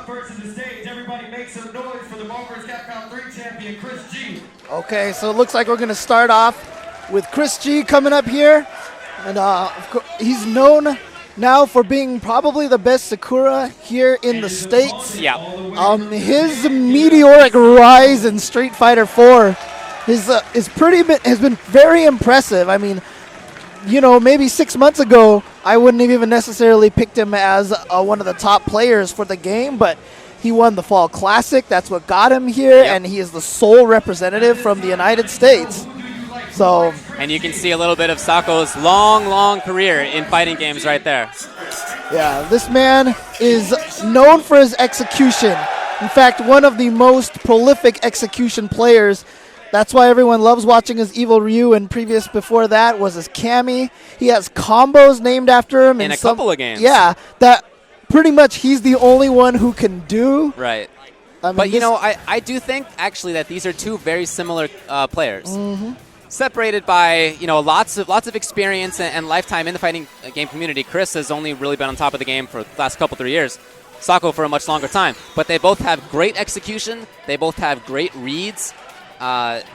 up first to the stage. Everybody make some noise for the Marvel's Capcom 3 champion, Chris G. Okay, so it looks like we're going to start off with Chris G coming up here. And he's known now for being probably the best Sakura here in the States. Yeah. His meteoric rise in Street Fighter 4 has been very impressive. I mean, you know, maybe 6 months ago, I wouldn't have even necessarily picked him as one of the top players for the game, but he won the Fall Classic. That's what got him here, and he is the sole representative from the United States. So, and you can see a little bit of Sako's long career in fighting games right there. Yeah, this man is known for his execution. In fact, one of the most prolific execution players. That's why everyone loves watching his Evil Ryu, and before that was his Cammy. He has combos named after him. In a couple of games. Yeah, that pretty much he's the only one who can do. Right. I mean, but, you know, I do think, actually, that these are two very similar players. Mm-hmm. Separated by, you know, lots of experience and lifetime in the fighting game community. Chris has only really been on top of the game for the last 3 years. Sako for a much longer time. But they both have great execution. They both have great reads.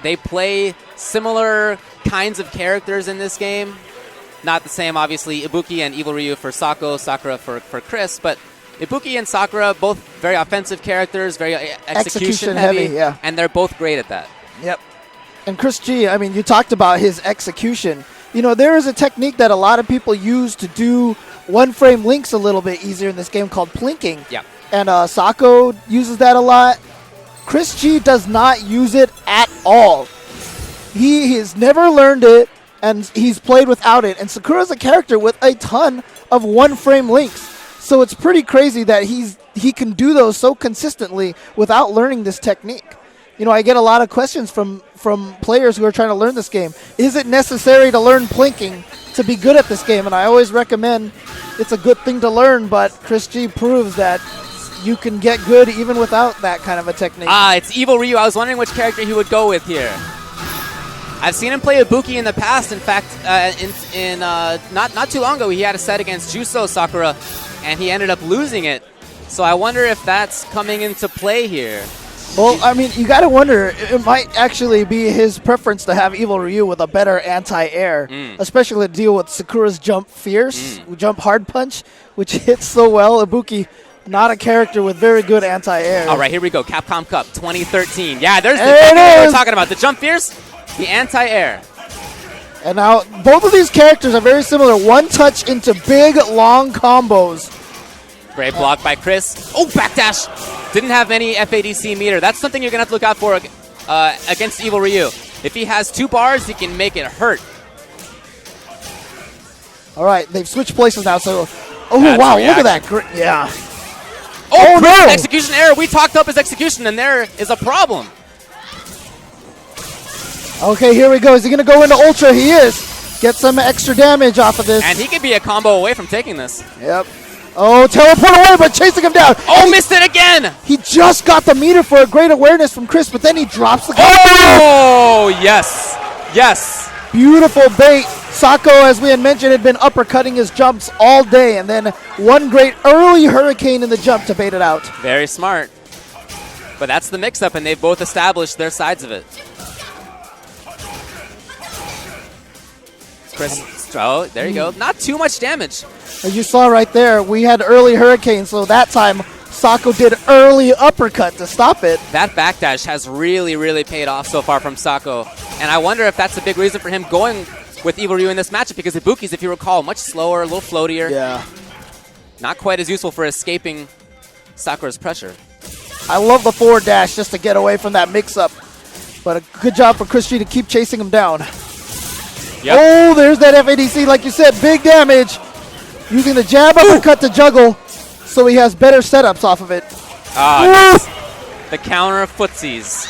They play similar kinds of characters in this game. Not the same, obviously, Ibuki and Evil Ryu for Sako, Sakura for Chris, but Ibuki and Sakura, both very offensive characters, very execution heavy, yeah. And they're both great at that. Yep. And Chris G, I mean, you talked about his execution. You know, there is a technique that a lot of people use to do one-frame links a little bit easier in this game called plinking. Yeah. And Sako uses that a lot. Chris G does not use it at all. He has never learned it, and he's played without it. And Sakura's a character with a ton of one-frame links. So it's pretty crazy that he can do those so consistently without learning this technique. You know, I get a lot of questions from players who are trying to learn this game. Is it necessary to learn plinking to be good at this game? And I always recommend it's a good thing to learn, but Chris G proves that you can get good even without that kind of a technique. It's Evil Ryu. I was wondering which character he would go with here. I've seen him play Ibuki in the past. In fact, not too long ago, he had a set against Juso Sakura, and he ended up losing it. So I wonder if that's coming into play here. Well, I mean, you got to wonder, it might actually be his preference to have Evil Ryu with a better anti-air, especially to deal with Sakura's Jump Fierce, Jump Hard Punch, which hits so well. Ibuki, not a character with very good anti-air. All right, here we go. Capcom Cup 2013. Yeah, there's the thing we're talking about. The Jump Fierce, the anti-air. And now, both of these characters are very similar. One touch into big, long combos. Great block by Chris. Oh, backdash. Didn't have any FADC meter. That's something you're going to have to look out for against Evil Ryu. If he has 2 bars, he can make it hurt. All right, they've switched places now, so... Oh, That's wow, look at that. Yeah. Oh, no! Execution error. We talked up his execution, and there is a problem. Okay, here we go. Is he going to go into Ultra? He is. Get some extra damage off of this. And he could be a combo away from taking this. Yep. Oh, teleport away, but chasing him down. Oh, missed it again. He just got the meter for a great awareness from Chris, but then he drops the combo. Oh, yes. Yes. Beautiful bait. Sako, as we had mentioned, had been uppercutting his jumps all day, and then one great early hurricane in the jump to bait it out. Very smart. But that's the mix-up, and they've both established their sides of it. Chris, oh, there you go. Not too much damage. As you saw right there, we had early hurricane, so that time Sako did early uppercut to stop it. That backdash has really paid off so far from Sako. And I wonder if that's a big reason for him going with Evil Ryu in this matchup, because Ibuki's, if you recall, much slower, a little floatier. Yeah. Not quite as useful for escaping Sakura's pressure. I love the forward dash just to get away from that mix-up. But a good job for Chris G to keep chasing him down. Yep. Oh, there's that FADC, like you said, big damage. Using the jab uppercut to juggle, so he has better setups off of it. The counter of footsies.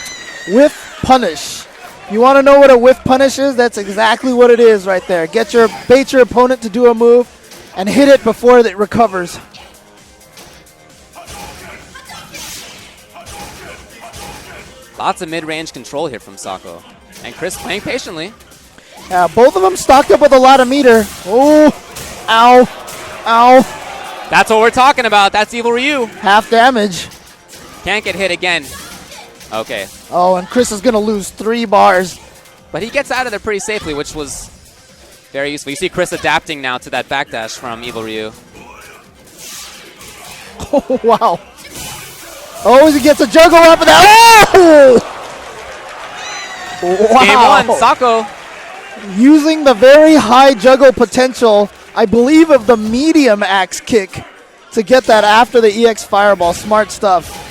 Whiff punish. You want to know what a whiff punish is? That's exactly what it is right there. Bait your opponent to do a move and hit it before it recovers. Lots of mid-range control here from Sako. And Chris playing patiently. Yeah, both of them stocked up with a lot of meter. Oh, ow, ow. That's what we're talking about. That's Evil Ryu. Half damage. Can't get hit again. Okay. Oh, and Chris is going to lose 3 bars. But he gets out of there pretty safely, which was very useful. You see Chris adapting now to that backdash from Evil Ryu. Oh, wow. Oh, he gets a juggle up of that. Oh! Wow. Game 1, Sako. Using the very high juggle potential, I believe, of the medium axe kick to get that after the EX Fireball. Smart stuff.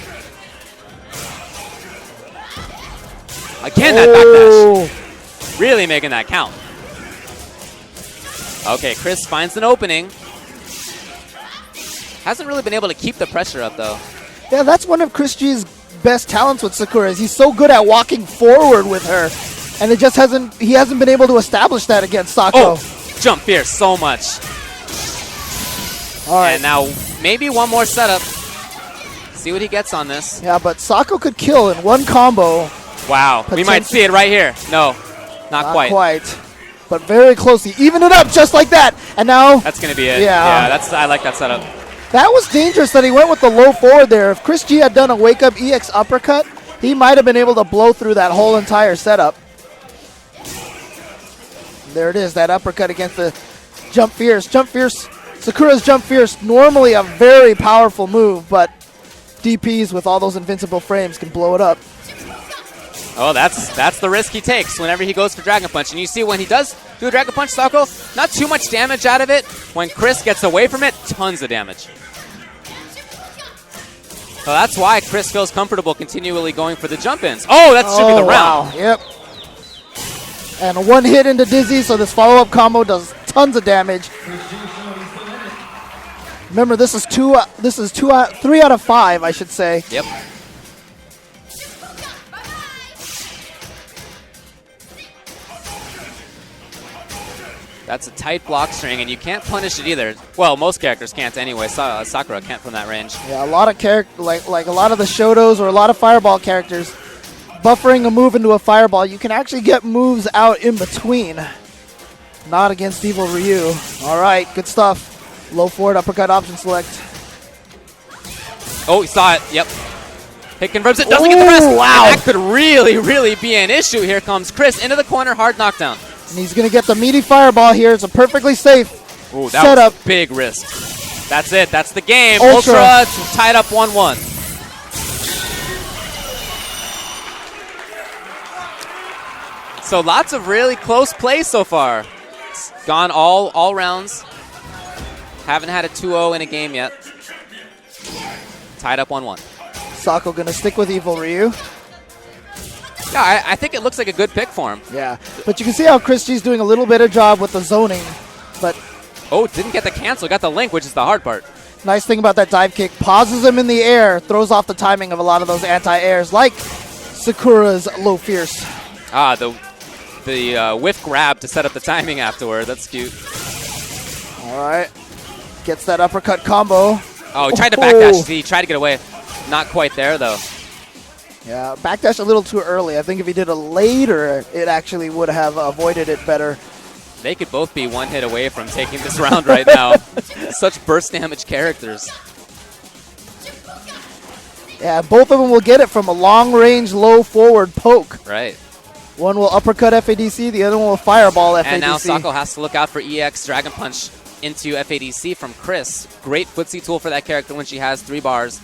Again, that backdash. Really making that count. Okay, Chris finds an opening. Hasn't really been able to keep the pressure up, though. Yeah, that's one of Chris G's best talents with Sakura. Is he's so good at walking forward with her, and it just he hasn't been able to establish that against Sako. Oh, jump fierce so much. All right. And now maybe one more setup. See what he gets on this. Yeah, but Sako could kill in one combo. Wow, we might see it right here. No, not quite. But very closely. Even it up just like that. And now That's going to be it. Yeah. I like that setup. that was dangerous that he went with the low forward there. If Chris G had done a wake-up EX uppercut, he might have been able to blow through that whole entire setup. There it is, that uppercut against the Jump Fierce. Jump Fierce, Sakura's Jump Fierce, normally a very powerful move, but DPs with all those invincible frames can blow it up. Oh, that's the risk he takes whenever he goes for Dragon Punch. And you see when he does do a Dragon Punch, Sako, not too much damage out of it. When Chris gets away from it, tons of damage. So that's why Chris feels comfortable continually going for the jump-ins. Oh, that should be the round. Wow. Yep. And a one hit into Dizzy, so this follow-up combo does tons of damage. Remember, this is 3 out of 5, I should say. Yep. That's a tight block string, and you can't punish it either. Well, most characters can't anyway. Sakura can't from that range. Yeah, a lot of like a lot of the Shotos or a lot of Fireball characters, buffering a move into a Fireball, you can actually get moves out in between. Not against Evil Ryu. All right, good stuff. Low forward uppercut option select. Oh, he saw it. Yep. Hit confirms it. Doesn't get the rest. Wow. And that could really, really be an issue. Here comes Chris into the corner. Hard knockdown. And he's going to get the meaty Fireball here. It's a perfectly safe Ooh, that setup. was big risk. That's it. That's the game. Ultra. Tied up 1-1. So lots of really close plays so far. It's gone all rounds. Haven't had a 2-0 in a game yet. Tied up 1-1. Sako going to stick with Evil Ryu. Yeah, I think it looks like a good pick for him. Yeah, but you can see how Chris G's doing a little better job with the zoning. But Oh, didn't get the cancel. Got the link, which is the hard part. nice thing about that dive kick, pauses him in the air, throws off the timing of a lot of those anti-airs, like Sakura's low fierce. Ah, the whiff grab to set up the timing afterward. That's cute. All right, gets that uppercut combo. Oh, he tried to backdash. He tried to get away. Not quite there, though. Yeah, backdash a little too early. I think if he did it later, it actually would have avoided it better. They could both be one hit away from taking this round right now. Such burst damage characters. Yeah, both of them will get it from a long-range, low-forward poke. Right. One will uppercut FADC, the other one will fireball FADC. And now Sako has to look out for EX Dragon Punch into FADC from Chris. Great footsie tool for that character when she has 3 bars.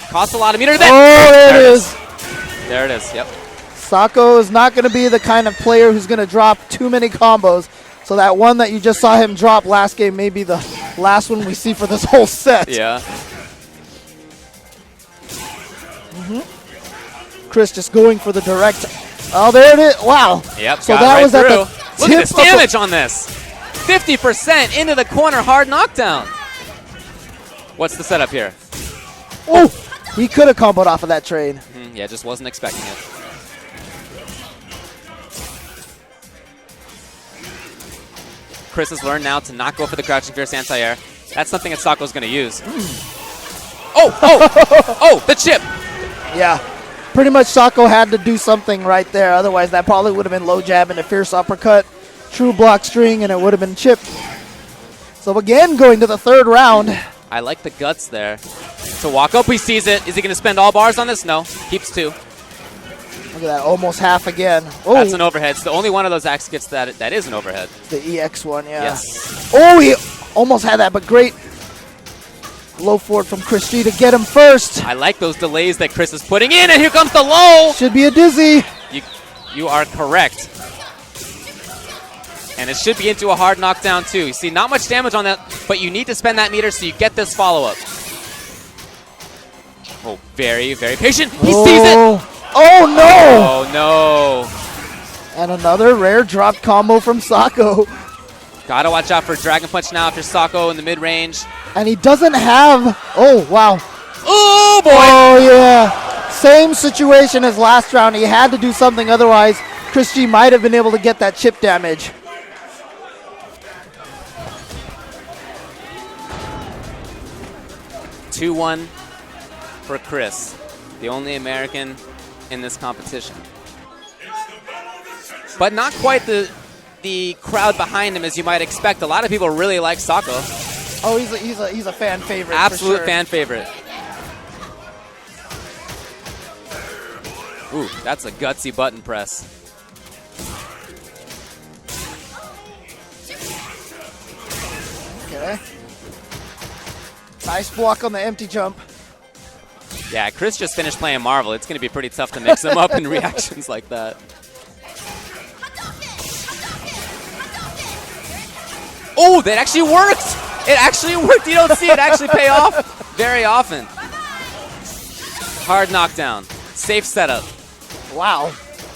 Costs a lot of meter. Oh, there it is. There it is, yep. Sako is not going to be the kind of player who's going to drop too many combos. So that one that you just saw him drop last game may be the last one we see for this whole set. Yeah. Chris just going for the direct. Oh, there it is. Wow. Yep, So got that right was at through. the Look tip at this of the- damage on this. 50% into the corner, hard knockdown. What's the setup here? Oh, he could have comboed off of that trade. Yeah, just wasn't expecting it. Chris has learned now to not go for the crouching fierce anti-air. That's something that Sako's going to use. Oh, the chip. Yeah. Pretty much Sako had to do something right there. Otherwise, that probably would have been low jab and a fierce uppercut. True block string, and it would have been chipped. So again, going to the third round. I like the guts there. To walk up, he sees it. Is he going to spend all bars on this? No. Keeps 2. Look at that, almost half again. Oh, That's an overhead. It's the only one of those axe gets that is an overhead. the EX one, yeah. Yes. Oh, he almost had that, but great low forward from Chris G to get him first. I like those delays that Chris is putting in, and here comes the low. Should be a dizzy. You are correct. And it should be into a hard knockdown, too. You see, not much damage on that, but you need to spend that meter so you get this follow-up. Oh, very, very patient. He sees it. Oh, no. Oh, no. And another rare drop combo from Sako. Gotta watch out for Dragon Punch now if you're Sako in the mid-range. And he doesn't have... Oh, wow. Oh, boy. Oh, yeah. Same situation as last round. He had to do something, otherwise Chris G might have been able to get that chip damage. (2-1) for Chris, the only American in this competition. But not quite the crowd behind him as you might expect. A lot of people really like Sako. Oh, he's a fan favorite. Absolute for sure. fan favorite. Ooh, that's a gutsy button press. Okay. Nice block on the empty jump. Yeah, Chris just finished playing Marvel. It's going to be pretty tough to mix him up in reactions like that. Oh, that actually worked! It actually worked. You don't see it actually pay off very often. Hard knockdown. Safe setup. Wow.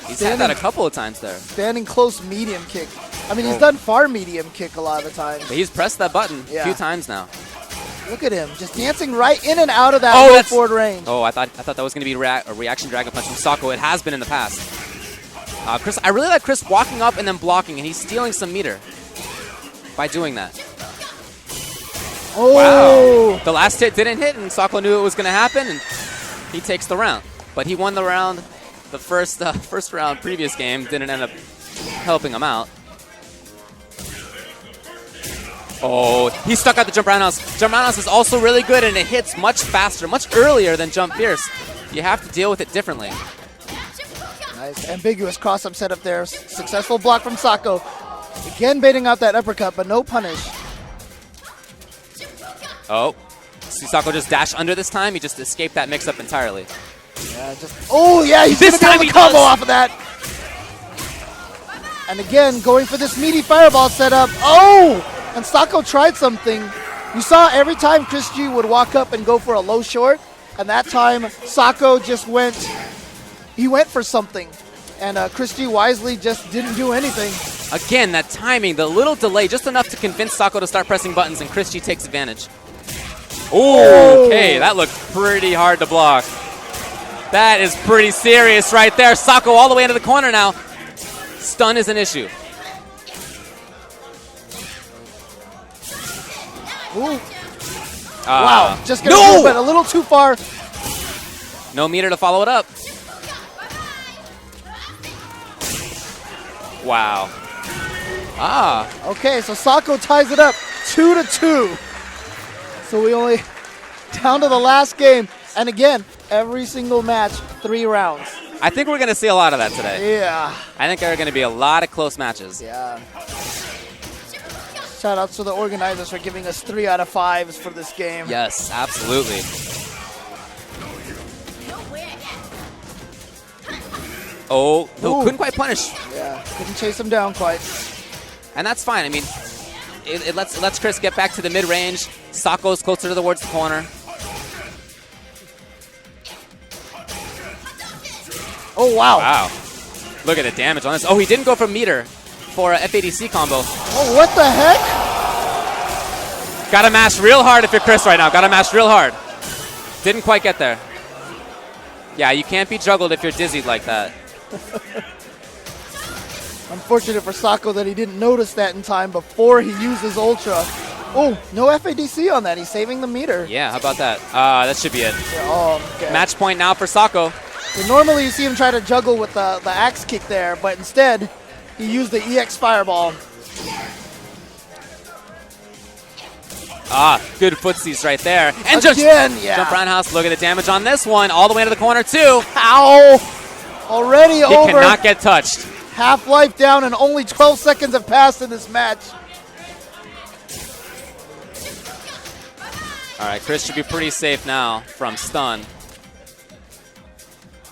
He's had that a couple of times there. Standing close medium kick. I mean, he's done far medium kick a lot of the time. But he's pressed that button a few times now. Look at him, just dancing right in and out of that low forward range. Oh, I thought that was going to be a reaction Dragon Punch from Sako. It has been in the past. Chris, I really like Chris walking up and then blocking, and he's stealing some meter by doing that. Oh! Wow. The last hit didn't hit, and Sako knew it was going to happen, and he takes the round. But he won the round. The first round previous game didn't end up helping him out. Oh, he stuck out the jump roundhouse. Jump roundhouse is also really good, and it hits much faster, much earlier than jump fierce. You have to deal with it differently. Nice, ambiguous cross-up setup there. Successful block from Sako. Again baiting out that uppercut, but no punish. Oh, see Sako just dash under this time. He just escaped that mix-up entirely. Yeah, oh yeah, he's this gonna time be able to combo off of that. And again, going for this meaty fireball setup. Oh! And Sako tried something. You saw every time Chris G would walk up and go for a low short, and that time Sako just went for something. And Chris G wisely just didn't do anything. Again, that timing, the little delay, just enough to convince Sako to start pressing buttons, and Chris G takes advantage. Ooh, okay, that looked pretty hard to block. That is pretty serious right there. Sako all the way into the corner now. Stun is an issue. Ooh. Wow, just gonna move it a little too far. No meter to follow it up. Wow. Okay, so Sako ties it up 2-2. So we only down to the last game. And again, every single match, 3 rounds. I think we're going to see a lot of that today. Yeah. I think there are going to be a lot of close matches. Yeah. Shout outs to the organizers for giving us 3 out of 5s for this game. Yes, absolutely. Oh, no, couldn't quite punish. Yeah, couldn't chase him down quite. And that's fine. I mean, it lets Chris get back to the mid-range. Sako's closer towards the corner. Oh, wow. Wow. Look at the damage on this. Oh, he didn't go for meter for a FADC combo. Oh, what the heck? Gotta mash real hard if you're Chris right now. Gotta mash real hard. Didn't quite get there. Yeah, you can't be juggled if you're dizzied like that. Unfortunate for Sako that he didn't notice that in time before he used his Ultra. Oh, no FADC on that. He's saving the meter. Yeah, how about that? That should be it. Okay. Match point now for Sako. So normally you see him try to juggle with the axe kick there, but instead he used the EX Fireball. Good footsies right there. And just jump roundhouse. Look at the damage on this one. All the way into the corner, too. Ow! Already He over. cannot get touched. Half-life down and only 12 seconds have passed in this match. All right, Chris should be pretty safe now from stun.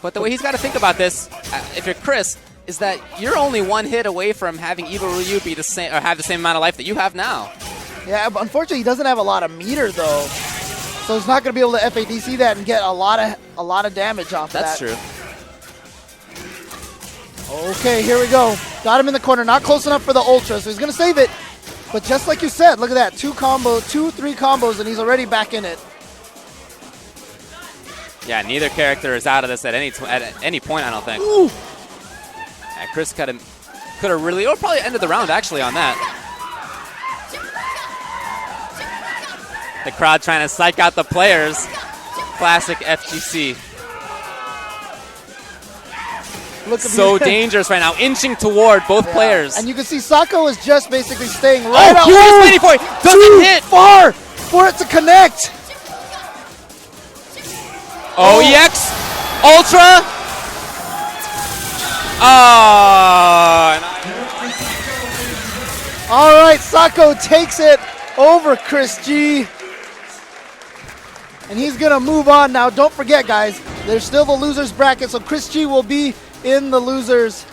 But the way he's got to think about this, if you're Chris, is that you're only one hit away from having Evil Ryu be the same or have the same amount of life that you have now. Yeah, but unfortunately, he doesn't have a lot of meter though, so he's not going to be able to FADC that and get a lot of damage off That's that. true. Okay, here we go. Got him in the corner. Not close enough for the Ultra, so he's going to save it. But just like you said, look at that. 3 combos, and he's already back in it. Yeah, neither character is out of this at any point, I don't think. Ooh. Yeah, Chris could have really, or probably ended the round actually on that. The crowd trying to psych out the players. Classic FGC. So dangerous right now, inching toward both players. And you can see Sako is just basically staying right out. He was waiting for it. Doesn't hit. Far for it to connect. OEX Ultra. All right, Sako takes it over Chris G. And he's going to move on now. Don't forget, guys, there's still the losers bracket, so Chris G will be in the losers